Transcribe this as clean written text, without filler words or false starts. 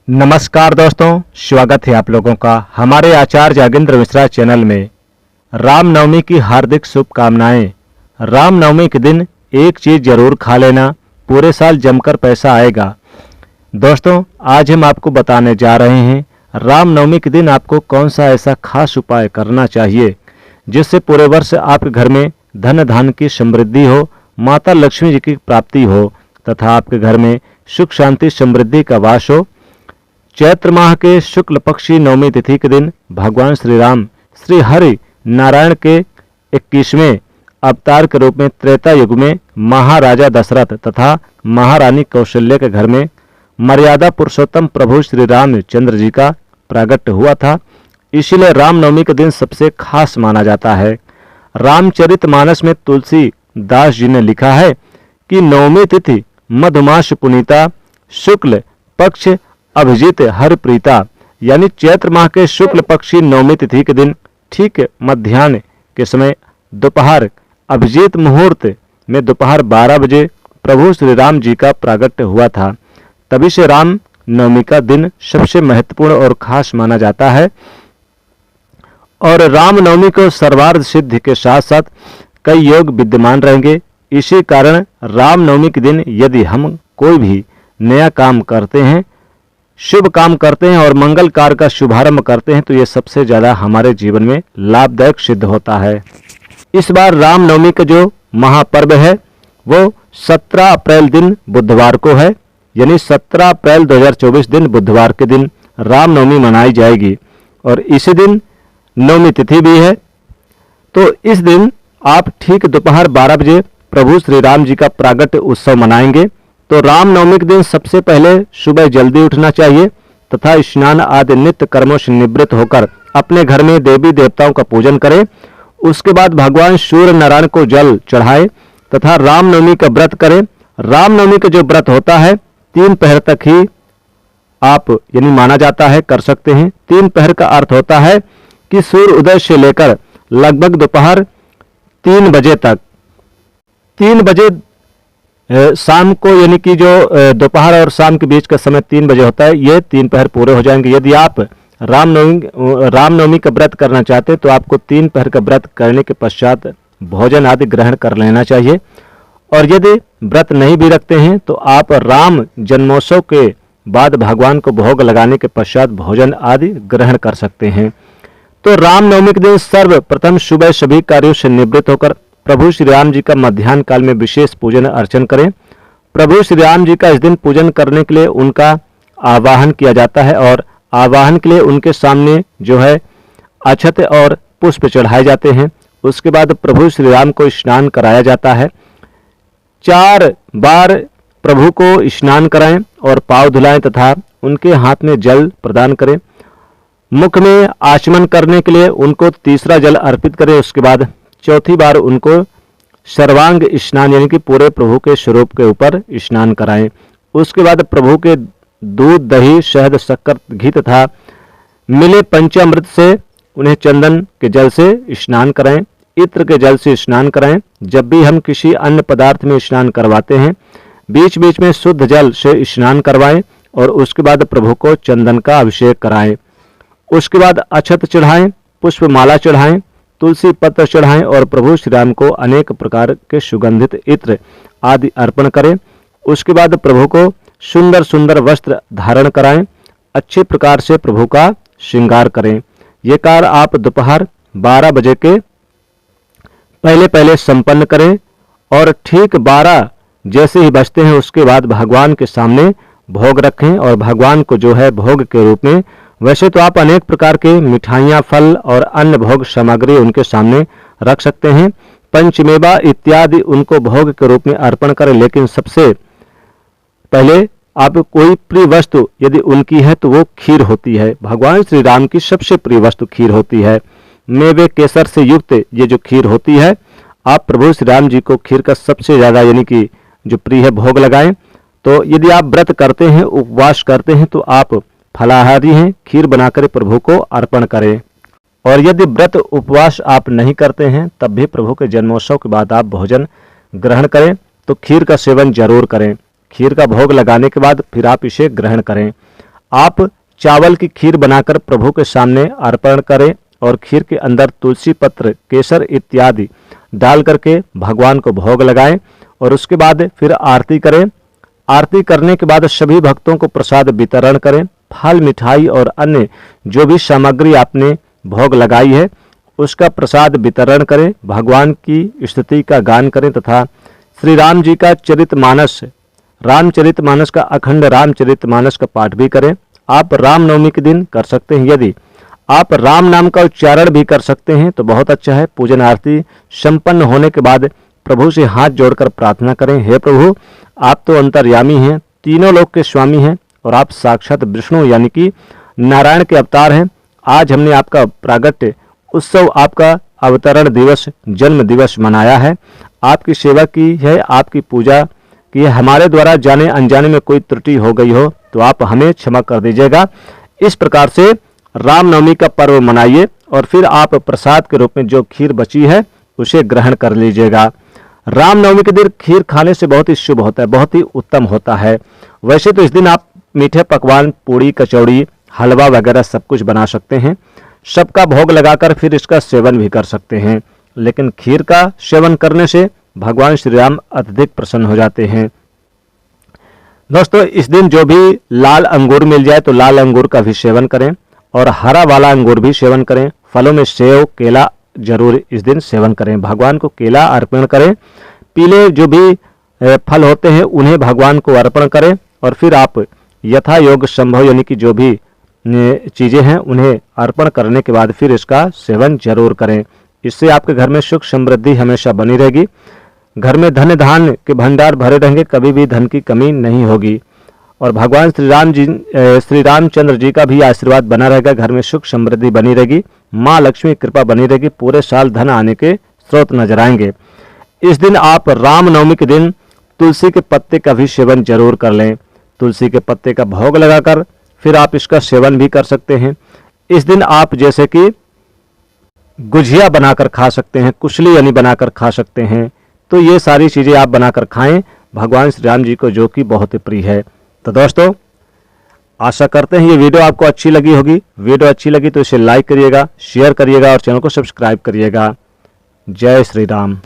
नमस्कार दोस्तों, स्वागत है आप लोगों का हमारे आचार्य जागेंद्र मिश्रा चैनल में। रामनवमी की हार्दिक शुभकामनाएं। रामनवमी के दिन एक चीज़ जरूर खा लेना, पूरे साल जमकर पैसा आएगा। दोस्तों, आज हम आपको बताने जा रहे हैं रामनवमी के दिन आपको कौन सा ऐसा खास उपाय करना चाहिए जिससे पूरे वर्ष आपके घर में धन धान्य की समृद्धि हो, माता लक्ष्मी जी की प्राप्ति हो तथा आपके घर में सुख शांति समृद्धि का वास हो। चैत्र माह के शुक्ल पक्षी नवमी तिथि के दिन भगवान श्री राम श्री हरि नारायण के 21वें अवतार के रूप में त्रेता युग में महाराजा दशरथ तथा महारानी कौशल्या के घर में मर्यादा पुरुषोत्तम प्रभु श्री रामचंद्र जी का प्रागट्य हुआ था। इसीलिए रामनवमी के दिन सबसे खास माना जाता है। रामचरितमानस में तुलसी दास जी ने लिखा है कि नवमी तिथि मधुमास पुनीता शुक्ल पक्ष अभिजीत हर प्रीता, यानी चैत्र माह के शुक्ल पक्षी नवमी तिथि के दिन ठीक मध्याह्न के समय दोपहर अभिजीत मुहूर्त में दोपहर 12 बजे प्रभु श्री राम जी का प्रागट्य हुआ था। तभी से राम नवमी का दिन सबसे महत्वपूर्ण और खास माना जाता है। और रामनवमी को सर्वार्थ सिद्धि के साथ साथ कई योग विद्यमान रहेंगे। इसी कारण रामनवमी के दिन यदि हम कोई भी नया काम करते हैं, शुभ काम करते हैं और मंगल कार्य का शुभारंभ करते हैं तो ये सबसे ज़्यादा हमारे जीवन में लाभदायक सिद्ध होता है। इस बार रामनवमी का जो महापर्व है वो 17 अप्रैल दिन बुधवार को है, यानी 17 अप्रैल 2024 दिन बुधवार के दिन रामनवमी मनाई जाएगी और इसी दिन नवमी तिथि भी है। तो इस दिन आप ठीक दोपहर 12 बजे प्रभु श्री राम जी का प्रागट्य उत्सव मनाएंगे। तो रामनवमी के दिन सबसे पहले सुबह जल्दी उठना चाहिए तथा स्नान आदि नित्य कर्मों से निवृत्त होकर अपने घर में देवी देवताओं का पूजन करें। उसके बाद भगवान सूर्य नारायण को जल चढ़ाएं तथा रामनवमी का व्रत करें। रामनवमी का जो व्रत होता है 3 पहर तक ही आप यानी माना जाता है कर सकते हैं। 3 पहर का अर्थ होता है कि सूर्य उदय से लेकर लगभग दोपहर 3 बजे तक, 3 बजे शाम को, यानी कि जो दोपहर और शाम के बीच का समय 3 बजे होता है, ये 3 पहर पूरे हो जाएंगे। यदि आप रामनवमी का व्रत करना चाहते हैं तो आपको 3 पहर का व्रत करने के पश्चात भोजन आदि ग्रहण कर लेना चाहिए। और यदि व्रत नहीं भी रखते हैं तो आप राम जन्मोत्सव के बाद भगवान को भोग लगाने के पश्चात भोजन आदि ग्रहण कर सकते हैं। तो रामनवमी के दिन सर्वप्रथम सुबह सभी कार्यों से निवृत्त होकर प्रभु श्री राम जी का मध्याह्न काल में विशेष पूजन अर्चन करें। प्रभु श्री राम जी का इस दिन पूजन करने के लिए उनका आवाहन किया जाता है और आवाहन के लिए उनके सामने जो है अक्षत और पुष्प चढ़ाए जाते हैं। उसके बाद प्रभु श्री राम को स्नान कराया जाता है। 4 बार प्रभु को स्नान कराएं और पाँव धुलाएं तथा उनके हाथ में जल प्रदान करें। मुख में आचमन करने के लिए उनको तीसरा जल अर्पित करें। उसके बाद चौथी बार उनको सर्वांग स्नान यानी कि पूरे प्रभु के स्वरूप के ऊपर स्नान कराएं। उसके बाद प्रभु के दूध दही शहद शक्कर घी तथा मिले पंचामृत से उन्हें चंदन के जल से स्नान कराएं, इत्र के जल से स्नान कराएं। जब भी हम किसी अन्य पदार्थ में स्नान करवाते हैं बीच बीच में शुद्ध जल से स्नान करवाएं और उसके बाद प्रभु को चंदन का अभिषेक कराएं। उसके बाद अक्षत चढ़ाएं, पुष्प माला चढ़ाएं, तुलसी पत्र चढ़ाएं और प्रभु श्री राम को अनेक प्रकार के सुगंधित इत्र आदि अर्पण करें। उसके बाद प्रभु को सुंदर सुंदर वस्त्र धारण कराएं, अच्छे प्रकार से प्रभु का श्रृंगार करें। ये कार्य आप दोपहर 12 बजे के पहले पहले संपन्न करें और ठीक 12 जैसे ही बजते हैं उसके बाद भगवान के सामने भोग रखें और भगवान को जो है भोग के रूप में, वैसे तो आप अनेक प्रकार के मिठाइयाँ फल और अन्य भोग सामग्री उनके सामने रख सकते हैं, पंचमेवा इत्यादि उनको भोग के रूप में अर्पण करें। लेकिन सबसे पहले आप कोई प्रिय वस्तु यदि उनकी है तो वो खीर होती है। भगवान श्री राम की सबसे प्रिय वस्तु खीर होती है। मेवे केसर से युक्त ये जो खीर होती है, आप प्रभु श्री राम जी को खीर का सबसे ज़्यादा यानी कि जो प्रिय है भोग लगाएं। तो यदि आप व्रत करते हैं, उपवास करते हैं तो आप फलाहारी हैं, खीर बनाकर प्रभु को अर्पण करें। और यदि व्रत उपवास आप नहीं करते हैं तब भी प्रभु के जन्मोत्सव के बाद आप भोजन ग्रहण करें तो खीर का सेवन जरूर करें। खीर का भोग लगाने के बाद फिर आप इसे ग्रहण करें। आप चावल की खीर बनाकर प्रभु के सामने अर्पण करें और खीर के अंदर तुलसी पत्र, केसर इत्यादि डाल करके भगवान को भोग लगाएं और उसके बाद फिर आरती करें। आरती करने के बाद सभी भक्तों को प्रसाद वितरण करें। फल, मिठाई और अन्य जो भी सामग्री आपने भोग लगाई है उसका प्रसाद वितरण करें। भगवान की स्तुति का गान करें तथा श्री राम जी का चरितमानस, रामचरितमानस का, अखंड रामचरितमानस का पाठ भी करें। आप रामनवमी के दिन कर सकते हैं। यदि आप राम नाम का उच्चारण भी कर सकते हैं तो बहुत अच्छा है। पूजन आरती संपन्न होने के बाद प्रभु से हाथ जोड़कर प्रार्थना करें, हे प्रभु, आप तो अंतर्यामी हैं, तीनों लोक के स्वामी हैं और आप साक्षात विष्णु यानी कि नारायण के अवतार हैं। आज हमने आपका प्रागट्य उत्सव, आपका अवतरण दिवस, जन्म दिवस मनाया है, आपकी सेवा की है, आपकी पूजा की है। हमारे द्वारा जाने अनजाने में कोई त्रुटि हो गई हो तो आप हमें क्षमा कर दीजिएगा। इस प्रकार से रामनवमी का पर्व मनाइए और फिर आप प्रसाद के रूप में जो खीर बची है उसे ग्रहण कर लीजिएगा। रामनवमी के दिन खीर खाने से बहुत ही शुभ होता है, बहुत ही उत्तम होता है। वैसे तो इस दिन आप मीठे पकवान, पूड़ी, कचौड़ी, हलवा वगैरह सब कुछ बना सकते हैं, सबका भोग लगाकर फिर इसका सेवन भी कर सकते हैं, लेकिन खीर का सेवन करने से भगवान श्री राम अत्यधिक प्रसन्न हो जाते हैं। दोस्तों, इस दिन जो भी लाल अंगूर मिल जाए तो लाल अंगूर का भी सेवन करें और हरा वाला अंगूर भी सेवन करें। फलों में सेव, केला जरूर इस दिन सेवन करें। भगवान को केला अर्पण करें। पीले जो भी फल होते हैं उन्हें भगवान को अर्पण करें और फिर आप यथा योग संभव यानी कि जो भी चीज़ें हैं उन्हें अर्पण करने के बाद फिर इसका सेवन जरूर करें। इससे आपके घर में सुख समृद्धि हमेशा बनी रहेगी। घर में धन धान के भंडार भरे रहेंगे, कभी भी धन की कमी नहीं होगी और भगवान श्री रामचंद्र जी का भी आशीर्वाद बना रहेगा। घर में सुख समृद्धि बनी रहेगी, माँ लक्ष्मी कृपा बनी रहेगी, पूरे साल धन आने के स्रोत नजर आएंगे। इस दिन आप रामनवमी के दिन तुलसी के पत्ते का भी सेवन जरूर कर लें। तुलसी के पत्ते का भोग लगाकर फिर आप इसका सेवन भी कर सकते हैं। इस दिन आप जैसे कि गुझिया बनाकर खा सकते हैं, कुशली यानी बनाकर खा सकते हैं। तो ये सारी चीज़ें आप बनाकर खाएं भगवान श्री राम जी को, जो कि बहुत ही प्रिय है। तो दोस्तों, आशा करते हैं ये वीडियो आपको अच्छी लगी होगी। वीडियो अच्छी लगी तो इसे लाइक करिएगा, शेयर करिएगा और चैनल को सब्सक्राइब करिएगा। जय श्री राम।